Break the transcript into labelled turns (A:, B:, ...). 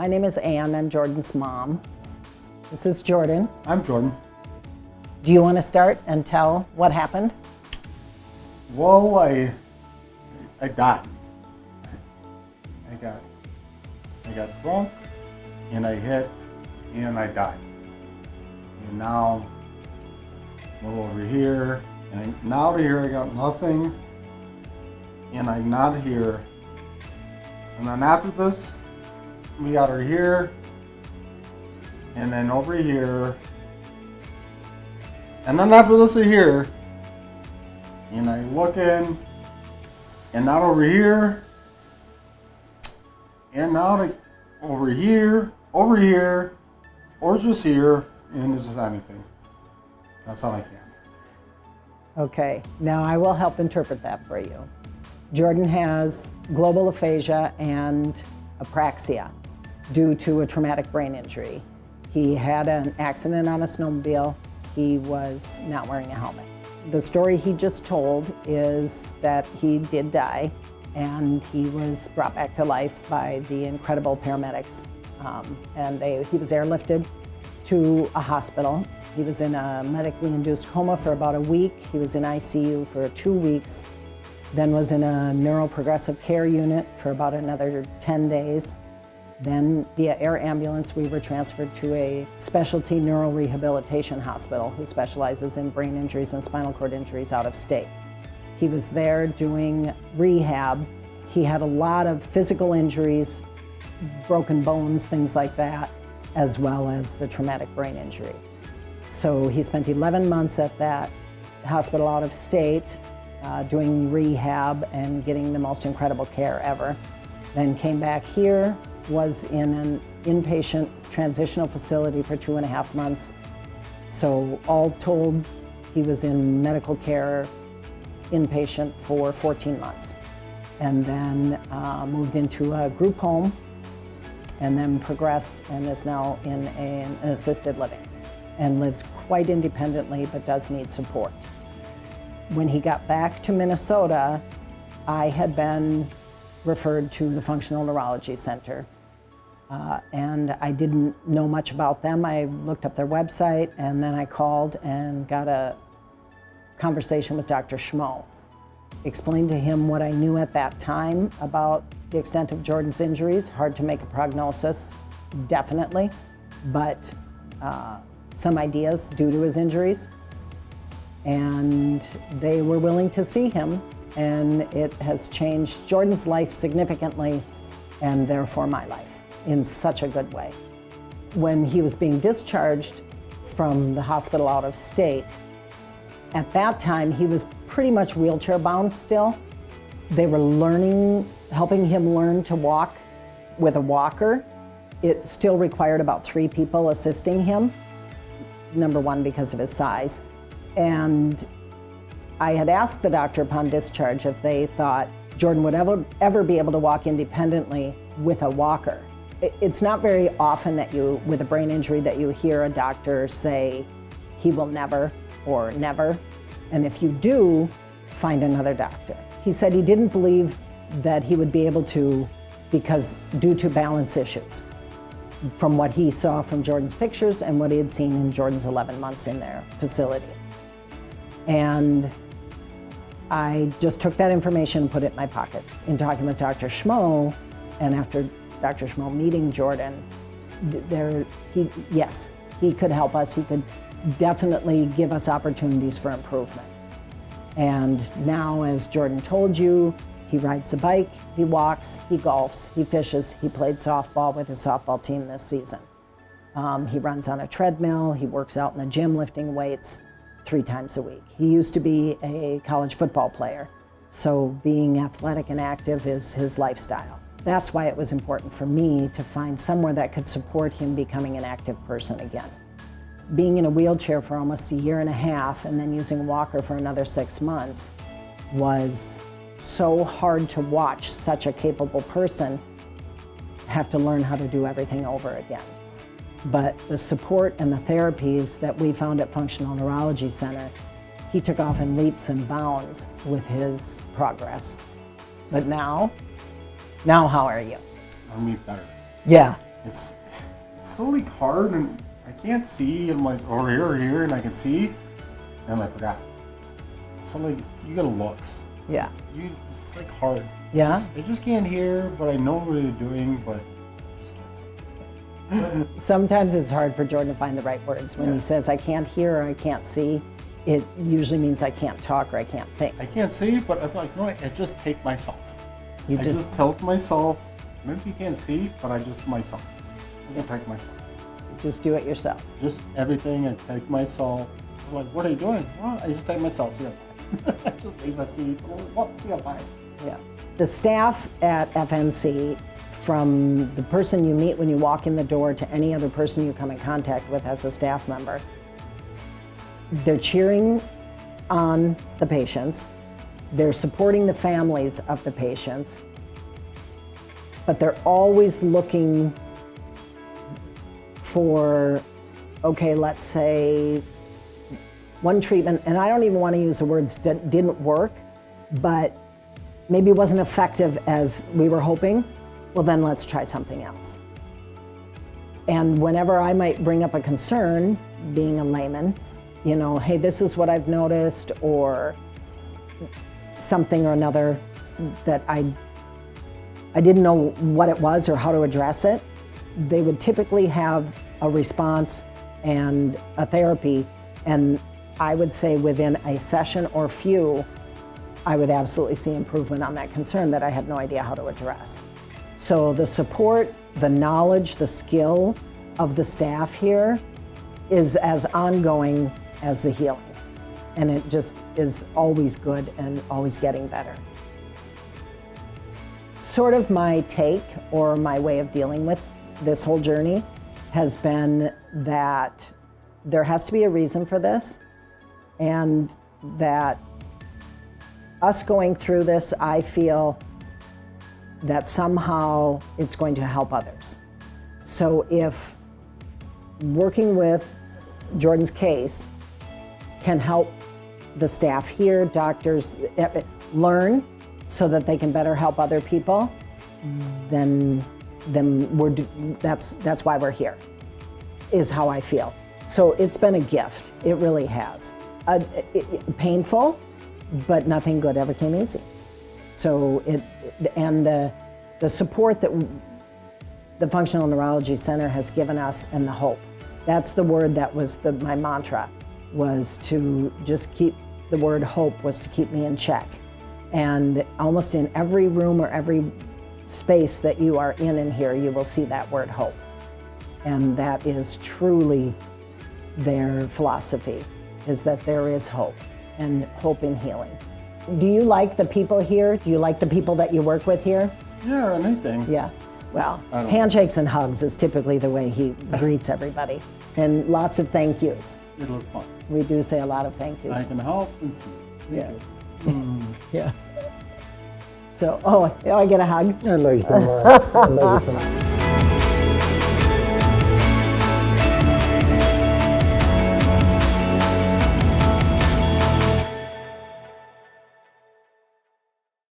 A: My name is Ann. I'm Jordan's mom. This is Jordan.
B: I'm Jordan.
A: Do you want to start and tell what happened?
B: Well, I died. I got drunk and I hit and I died. And now I'm over here and now over here I got nothing and I'm not here. And then after this, we got her here and then over here. And then after this here, and I look in, and not over here, and now like over here, or just here, and this is anything. That's all I can.
A: Okay, now I will help interpret that for you. Jordan has global aphasia and apraxia due to a traumatic brain injury. He had an accident on a snowmobile. He was not wearing a helmet. The story he just told is that he did die and he was brought back to life by the incredible paramedics. He was airlifted to a hospital. He was in a medically induced coma for about a week. He was in ICU for 2 weeks, then was in a neuroprogressive care unit for about another 10 days. Then via air ambulance, we were transferred to a specialty neurorehabilitation hospital who specializes in brain injuries and spinal cord injuries out of state. He was there doing rehab. He had a lot of physical injuries, broken bones, things like that, as well as the traumatic brain injury. So he spent 11 months at that hospital out of state doing rehab and getting the most incredible care ever. Then came back here, was in an inpatient transitional facility for 2.5 months. So all told, he was in medical care inpatient for 14 months. And then moved into a group home and then progressed and is now in an assisted living and lives quite independently but does need support. When he got back to Minnesota, I had been referred to the Functional Neurology Center. And I didn't know much about them. I looked up their website and then I called and got a conversation with Dr. Schmo. Explained to him what I knew at that time about the extent of Jordan's injuries. Hard to make a prognosis, definitely, but some ideas due to his injuries. And they were willing to see him, and it has changed Jordan's life significantly and therefore my life in such a good way. When he was being discharged from the hospital out of state, at that time he was pretty much wheelchair bound still. They were helping him learn to walk with a walker. It still required about 3 people assisting him, number one because of his size. And I had asked the doctor upon discharge if they thought Jordan would ever be able to walk independently with a walker. It's not very often that with a brain injury, that you hear a doctor say he will never or never. And if you do, find another doctor. He said he didn't believe that he would be able to due to balance issues from what he saw from Jordan's pictures and what he had seen in Jordan's 11 months in their facility. And I just took that information and put it in my pocket. In talking with Dr. Schmo, and after Dr. Schmo meeting Jordan, he could help us. He could definitely give us opportunities for improvement. And now, as Jordan told you, he rides a bike, he walks, he golfs, he fishes, he played softball with his softball team this season. He runs on a treadmill, he works out in the gym lifting weights 3 times a week. He used to be a college football player, so being athletic and active is his lifestyle. That's why it was important for me to find somewhere that could support him becoming an active person again. Being in a wheelchair for almost 1.5 years and then using a walker for another 6 months was so hard to watch such a capable person have to learn how to do everything over again. But the support and the therapies that we found at Functional Neurology Center, he took off in leaps and bounds with his progress. But now how are you?
B: I'm better.
A: Yeah,
B: it's so like hard, and I can't see. I'm like over here, and I can see, and I forgot. So like you gotta look.
A: Yeah.
B: It's like hard.
A: Yeah.
B: I just can't hear, but I know what they're doing, but I just can't see.
A: Sometimes it's hard for Jordan to find the right words. When he says, I can't hear or I can't see, it usually means I can't talk or I can't think.
B: I can't see, but I'm like, no, I just take myself.
A: You
B: I just tilt myself. Maybe you can't see, but I just myself. I can take myself.
A: just do it yourself.
B: Just everything, I take myself. I'm like, what are you doing? Well, I just take myself. See you bye. I just leave my seat. What? See you bye.
A: Yeah. The staff at FNC, from the person you meet when you walk in the door to any other person you come in contact with as a staff member, they're cheering on the patients, they're supporting the families of the patients, but they're always looking for, okay, let's say one treatment, and I don't even want to use the words didn't work, but maybe it wasn't effective as we were hoping. Well, then let's try something else. And whenever I might bring up a concern, being a layman, you know, hey, this is what I've noticed, or something or another that I didn't know what it was or how to address it, they would typically have a response and a therapy, and I would say within a session or few, I would absolutely see improvement on that concern that I had no idea how to address. So the support, the knowledge, the skill of the staff here is as ongoing as the healing. And it just is always good and always getting better. Sort of my take or my way of dealing with this whole journey has been that there has to be a reason for this, and that us going through this, I feel that somehow it's going to help others. So if working with Jordan's case can help the staff here, doctors, learn so that they can better help other people, then that's why we're here, is how I feel. So it's been a gift, it really has. Painful, but nothing good ever came easy. So the support that the Functional Neurology Center has given us, and the hope. That's the word that was my mantra, was to just keep, the word hope was to keep me in check. And almost in every room or every space that you are in here, you will see that word hope. And that is truly their philosophy, is that there is hope, and hope in healing. Do you like the people here? Do you like the people that you work with here?
B: Yeah, anything.
A: Yeah. Well, handshakes and hugs is typically the way he greets everybody. And lots of thank yous.
B: It was fun.
A: We do say a lot of thank yous.
B: I can help and see.
A: Yeah. Yeah. So, I get a hug.
C: I'd like to.